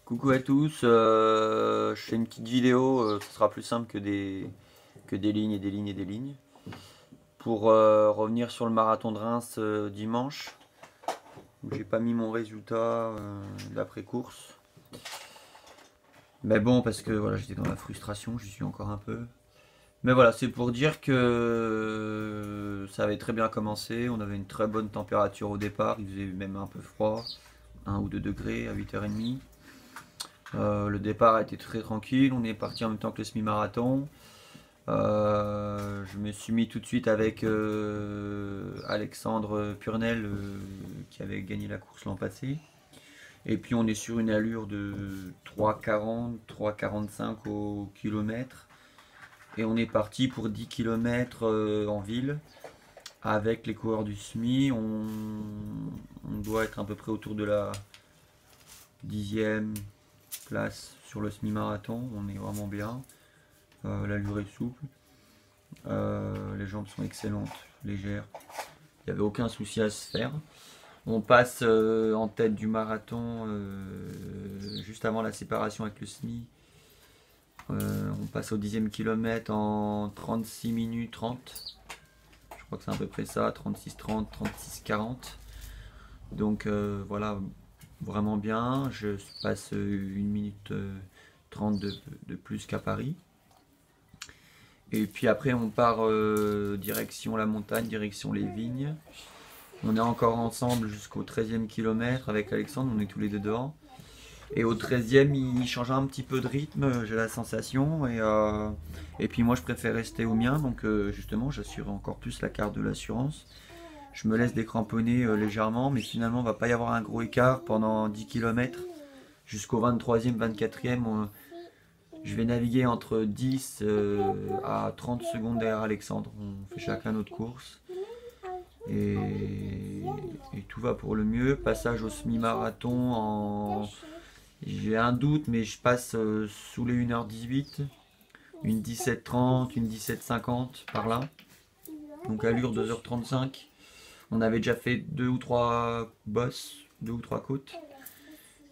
Coucou à tous, je fais une petite vidéo, ce sera plus simple que des lignes et des lignes et des lignes. Pour revenir sur le marathon de Reims dimanche, où j'ai pas mis mon résultat d'après course. Mais bon, parce que voilà, j'étais dans la frustration, j'y suis encore un peu. Mais voilà, c'est pour dire que ça avait très bien commencé, on avait une très bonne température au départ, il faisait même un peu froid, 1 ou 2 degrés à 8h30. Le départ a été très tranquille, on est parti en même temps que le semi-marathon. Je me suis mis tout de suite avec Alexandre Purnel qui avait gagné la course l'an passé. Et puis on est sur une allure de 3,40, 3,45 au kilomètre. Et on est parti pour 10 km en ville. Avec les coureurs du SMI, on doit être à peu près autour de la 10e place sur le semi-marathon. On est vraiment bien. L'allure est souple. Les jambes sont excellentes, légères. Il n'y avait aucun souci à se faire. On passe en tête du marathon juste avant la séparation avec le SMI. On passe au 10e kilomètre en 36 minutes 30. Je crois que c'est à peu près ça, 36 30, 36 40. Donc voilà, vraiment bien. Je passe 1 minute 30 de plus qu'à Paris. Et puis après on part direction la montagne, direction les vignes. On est encore ensemble jusqu'au 13e kilomètre avec Alexandre, on est tous les deux dehors. Et au 13e il change un petit peu de rythme, j'ai la sensation. Et puis moi je préfère rester au mien, donc justement j'assure encore plus la carte de l'assurance. Je me laisse décramponner légèrement, mais finalement il ne va pas y avoir un gros écart pendant 10 km. Jusqu'au 23e, 24e, je vais naviguer entre 10 à 30 secondes derrière Alexandre. On fait chacun notre course. Et, et tout va pour le mieux. Passage au semi-marathon en... J'ai un doute, mais je passe sous les 1h18. Une 17h30, une 17h50 par là. Donc allure 2h35. On avait déjà fait 2 ou 3 bosses, 2 ou 3 côtes.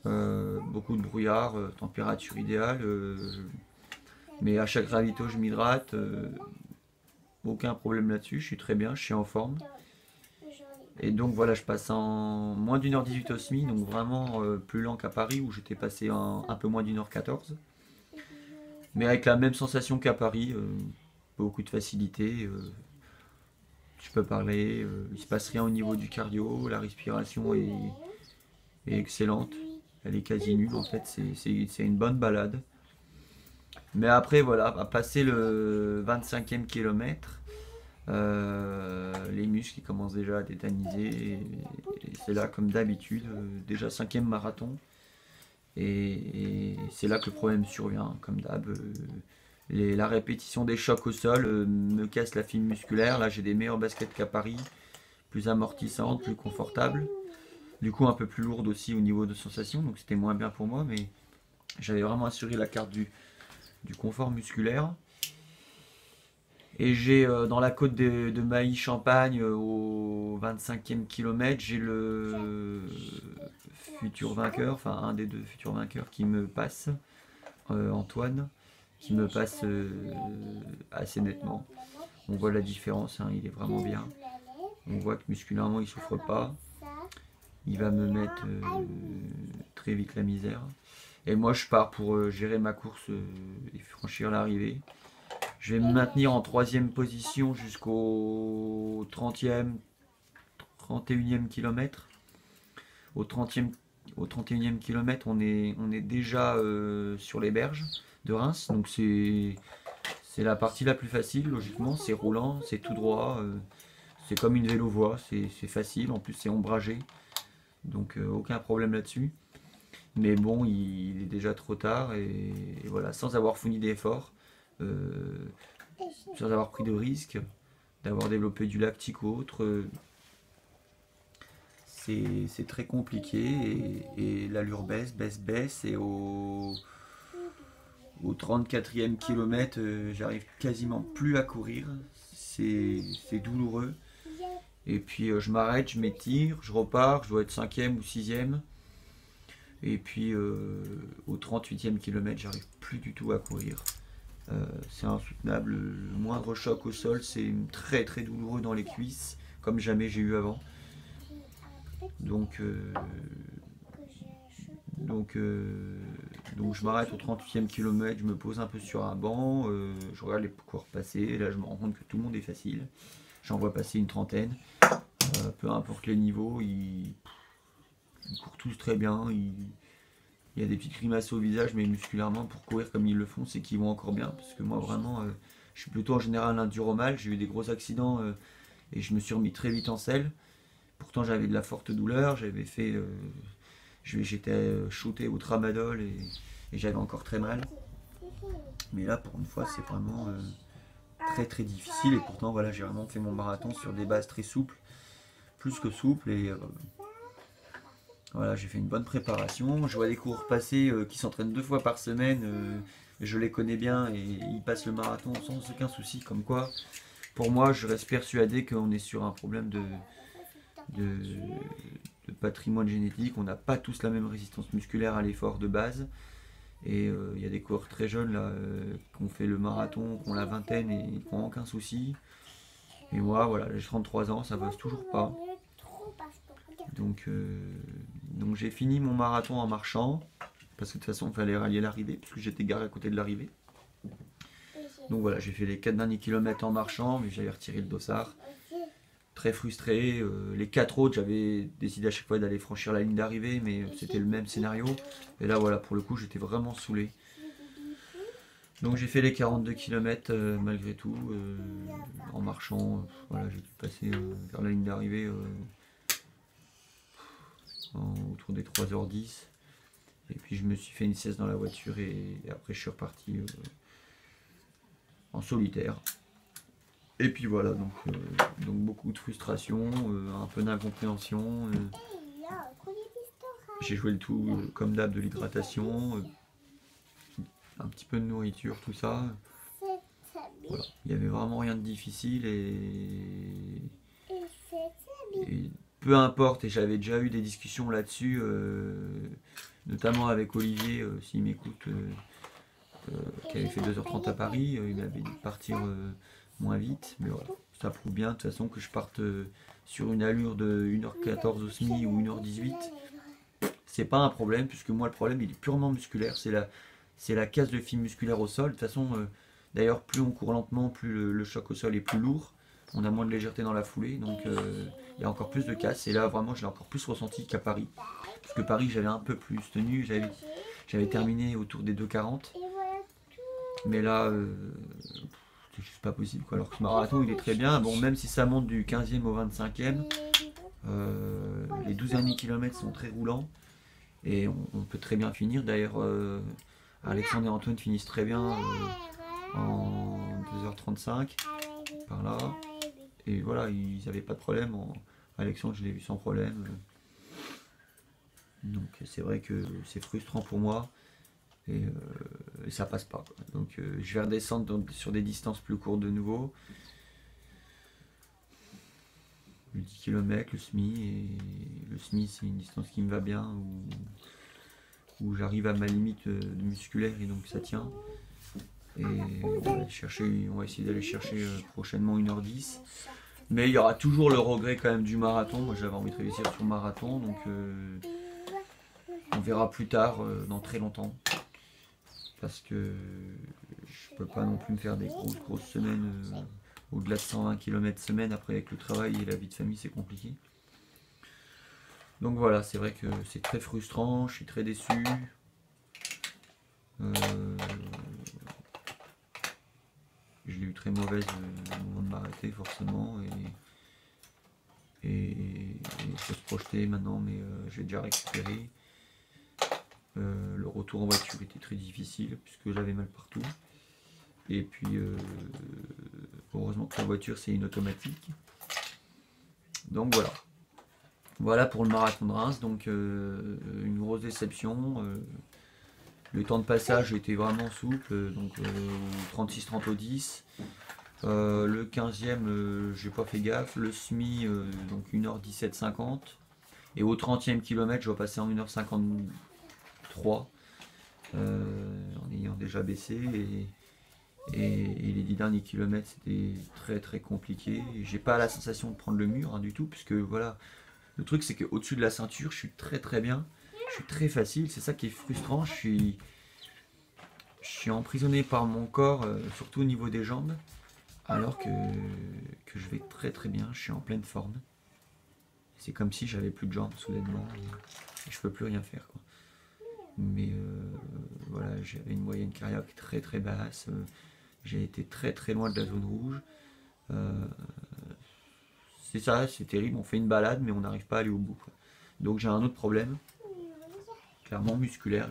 Beaucoup de brouillard, température idéale. Mais à chaque ravito, je m'hydrate. Aucun problème là-dessus. Je suis très bien, je suis en forme. Et donc voilà, je passe en moins d'1h18 au SMI, donc vraiment plus lent qu'à Paris où j'étais passé en un peu moins d'1h14. Mais avec la même sensation qu'à Paris, beaucoup de facilité. Je peux parler, il se passe rien au niveau du cardio, la respiration est excellente. Elle est quasi nulle en fait, c'est une bonne balade. Mais après voilà, à passer le 25e kilomètre, les muscles commencent déjà à tétaniser. Et c'est là comme d'habitude, déjà 5e marathon. Et c'est là que le problème survient, comme d'hab. La répétition des chocs au sol me casse la fibre musculaire. Là j'ai des meilleurs baskets qu'à Paris, plus amortissantes, plus confortables. Du coup un peu plus lourde aussi au niveau de sensation, donc c'était moins bien pour moi, mais j'avais vraiment assuré la carte du confort musculaire. Et j'ai dans la côte de Mailly-Champagne au 25e kilomètre, j'ai le futur vainqueur, enfin un des deux futurs vainqueurs qui me passe, Antoine, qui me passe assez nettement. On voit la différence, hein, il est vraiment bien. On voit que musculairement il souffre pas. Il va me mettre très vite la misère. Et moi je pars pour gérer ma course et franchir l'arrivée. Je vais me maintenir en 3e position jusqu'au 30e, 31e kilomètre. Au 31e kilomètre, on est déjà sur les berges de Reims. Donc c'est la partie la plus facile, logiquement. C'est roulant, c'est tout droit. C'est comme une vélo-voie, c'est facile. En plus, c'est ombragé. Donc aucun problème là-dessus. Mais bon, il est déjà trop tard. Et voilà, sans avoir fourni d'efforts. Sans avoir pris de risques, d'avoir développé du lactique ou autre, c'est très compliqué et l'allure baisse, baisse, baisse et au 34e kilomètre, j'arrive quasiment plus à courir, c'est douloureux. Et puis je m'arrête, je m'étire, je repars, je dois être 5e ou 6e. Et puis au 38e kilomètre, j'arrive plus du tout à courir. C'est insoutenable. Le moindre choc au sol, c'est très très douloureux dans les cuisses, comme jamais j'ai eu avant. Donc, donc, euh, donc je m'arrête au 38e kilomètre, je me pose un peu sur un banc, je regarde les coureurs passer, et là je me rends compte que tout le monde est facile. J'en vois passer une trentaine. Peu importe les niveaux, ils courent tous très bien. Il y a des petites grimaces au visage, mais musculairement, pour courir comme ils le font, c'est qu'ils vont encore bien. Parce que moi, vraiment, je suis plutôt en général enduro-mal. J'ai eu des gros accidents et je me suis remis très vite en selle. Pourtant, j'avais de la forte douleur. J'avais fait. J'étais shooté au tramadol et j'avais encore très mal. Mais là, pour une fois, c'est vraiment très très difficile. Et pourtant, voilà, j'ai vraiment fait mon marathon sur des bases très souples, plus que souples. Et voilà, j'ai fait une bonne préparation. Je vois des coureurs passer qui s'entraînent 2 fois par semaine. Je les connais bien et ils passent le marathon sans aucun souci. Comme quoi, pour moi, je reste persuadé qu'on est sur un problème de, de patrimoine génétique. On n'a pas tous la même résistance musculaire à l'effort de base. Et il y a des coureurs très jeunes là, qui ont fait le marathon, qui ont la vingtaine et qui n'ont aucun souci. Et moi, voilà, j'ai 33 ans, ça passe toujours pas. Donc j'ai fini mon marathon en marchant, parce que de toute façon il fallait rallier l'arrivée, puisque j'étais garé à côté de l'arrivée. Donc voilà, j'ai fait les 4 derniers kilomètres en marchant, mais j'avais retiré le dossard. Très frustré. Les 4 autres, j'avais décidé à chaque fois d'aller franchir la ligne d'arrivée, mais c'était le même scénario. Et là voilà, pour le coup, j'étais vraiment saoulé. Donc j'ai fait les 42 km malgré tout, en marchant. Voilà, j'ai dû passer vers la ligne d'arrivée autour des 3h10. Et puis je me suis fait une sieste dans la voiture et après je suis reparti en solitaire. Et puis voilà, donc beaucoup de frustration, un peu d'incompréhension. J'ai joué le tout comme d'hab, de l'hydratation, un petit peu de nourriture, tout ça. Voilà. Il n'y avait vraiment rien de difficile et peu importe, et j'avais déjà eu des discussions là-dessus, notamment avec Olivier, s'il m'écoute, qui avait fait 2h30 à Paris, il m'avait dit de partir moins vite, mais voilà, ça prouve bien de toute façon que je parte sur une allure de 1h14 au SMI ou 1h18, c'est pas un problème, puisque moi le problème il est purement musculaire, c'est la casse de fibres musculaires au sol. De toute façon, d'ailleurs, plus on court lentement, plus le choc au sol est plus lourd, on a moins de légèreté dans la foulée, donc il y a encore plus de casse, et là vraiment je l'ai encore plus ressenti qu'à Paris, parce que Paris j'avais un peu plus tenu, j'avais terminé autour des 2h40, mais là c'est juste pas possible quoi. Alors que ce marathon il est très bien, bon, même si ça monte du 15e au 25e, les 12 derniers kilomètres sont très roulants et on peut très bien finir. D'ailleurs, Alexandre et Antoine finissent très bien en 2h35 par là, et voilà, ils n'avaient pas de problème. Alexandre, je l'ai vu sans problème, donc c'est vrai que c'est frustrant pour moi. Et ça passe pas quoi. Donc je vais redescendre sur des distances plus courtes de nouveau, le 10 km, le SMI, et le SMI c'est une distance qui me va bien, où j'arrive à ma limite musculaire et donc ça tient. Et on va essayer d'aller chercher prochainement 1h10, mais il y aura toujours le regret quand même du marathon. Moi j'avais envie de réussir sur le marathon, donc on verra plus tard, dans très longtemps, parce que je peux pas non plus me faire des grosses semaines au-delà de 120 km semaine. Après, avec le travail et la vie de famille, c'est compliqué. Donc voilà, c'est vrai que c'est très frustrant, je suis très déçu. Je l'ai eu très mauvaise au moment de m'arrêter forcément, et il faut se projeter maintenant, mais j'ai déjà récupéré. Le retour en voiture était très difficile puisque j'avais mal partout, et puis heureusement que la voiture c'est une automatique. Donc voilà pour le marathon de Reims. Donc une grosse déception. Le temps de passage était vraiment souple, donc 36-30 au 10. Le 15e, j'ai pas fait gaffe. Le SMI, donc 1h17-50. Et au 30e kilomètre, je vais passer en 1h50, 3 en ayant déjà baissé. Et les 10 derniers kilomètres, c'était très très compliqué. J'ai pas la sensation de prendre le mur, hein, du tout, puisque voilà, le truc c'est qu'au-dessus de la ceinture, je suis très très bien. Je suis très facile, c'est ça qui est frustrant. Je suis emprisonné par mon corps, surtout au niveau des jambes, alors que je vais très très bien, je suis en pleine forme. C'est comme si j'avais plus de jambes soudainement et je peux plus rien faire, quoi. Mais voilà, j'avais une moyenne cardiaque très très basse, j'ai été très très loin de la zone rouge. Euh, c'est ça, c'est terrible, on fait une balade mais on n'arrive pas à aller au bout, quoi. Donc j'ai un autre problème, clairement musculaire,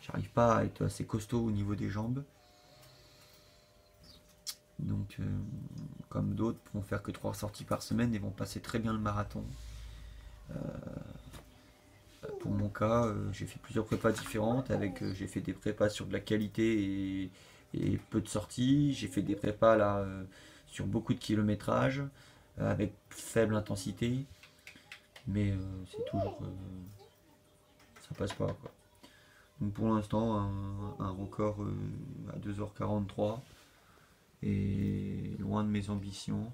j'arrive pas à être assez costaud au niveau des jambes. Donc comme d'autres vont faire que 3 sorties par semaine et vont passer très bien le marathon. Pour mon cas, j'ai fait plusieurs prépas différentes. J'ai fait des prépas sur de la qualité et peu de sorties. J'ai fait des prépas là sur beaucoup de kilométrage avec faible intensité, mais c'est toujours ça passe pas, quoi. Donc pour l'instant, un record à 2h43 et loin de mes ambitions,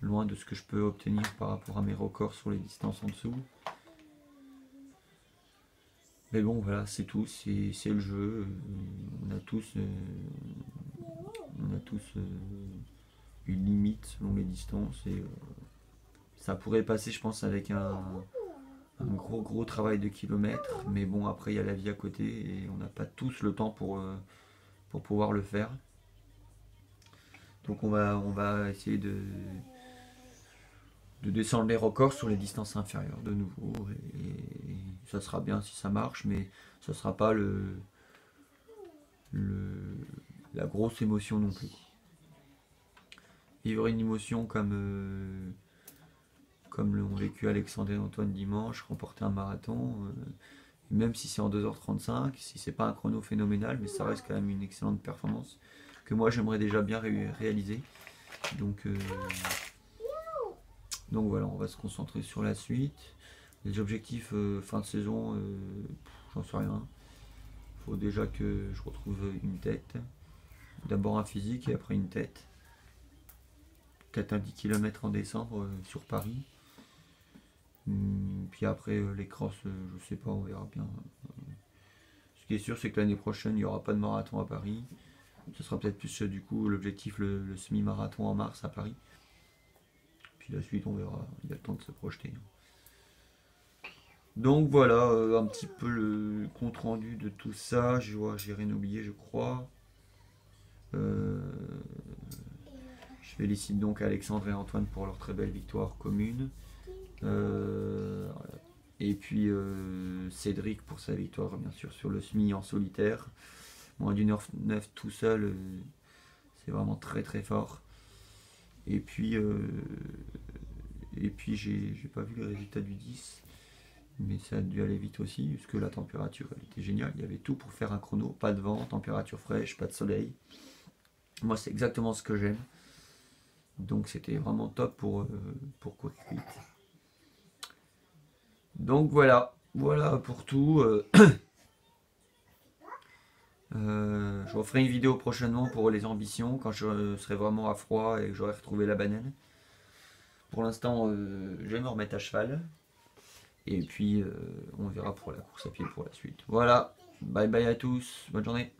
loin de ce que je peux obtenir par rapport à mes records sur les distances en dessous. Mais bon, voilà, c'est tout, c'est le jeu. On a tous une limite selon les distances et ça pourrait passer, je pense, avec un gros travail de kilomètres. Mais bon, après, il y a la vie à côté et on n'a pas tous le temps pour pouvoir le faire. Donc on va essayer de descendre les records sur les distances inférieures de nouveau. Et ça sera bien si ça marche, mais ça sera pas la grosse émotion non plus. Vivre une émotion comme l'ont vécu Alexandre et Antoine dimanche, remporter un marathon, même si c'est en 2h35, si c'est pas un chrono phénoménal, mais ça reste quand même une excellente performance que moi j'aimerais déjà bien réaliser. Donc voilà, on va se concentrer sur la suite. Les objectifs fin de saison, j'en sais rien. Il faut déjà que je retrouve une tête. D'abord un physique et après une tête. Peut-être un 10 km en décembre sur Paris. Puis après les crosses, je sais pas, on verra bien. Ce qui est sûr, c'est que l'année prochaine, il n'y aura pas de marathon à Paris. Ce sera peut-être plus du coup l'objectif, le semi-marathon en mars à Paris. Puis la suite, on verra. Il y a le temps de se projeter. Donc voilà, un petit peu le compte rendu de tout ça. J'ai rien oublié, je crois. Je félicite donc Alexandre et Antoine pour leur très belle victoire commune. Et puis Cédric pour sa victoire, bien sûr, sur le semi en solitaire. Moins d'1h09 tout seul, c'est vraiment très très fort. Et puis j'ai pas vu les résultats du 10, mais ça a dû aller vite aussi, parce que la température elle était géniale. Il y avait tout pour faire un chrono, pas de vent, température fraîche, pas de soleil. Moi c'est exactement ce que j'aime. Donc c'était vraiment top pour courir vite. Donc voilà pour tout. Je referai une vidéo prochainement pour les ambitions, quand je serai vraiment à froid et que j'aurai retrouvé la banane. Pour l'instant, je vais me remettre à cheval. Et puis, on verra pour la course à pied pour la suite. Voilà, bye bye à tous, bonne journée.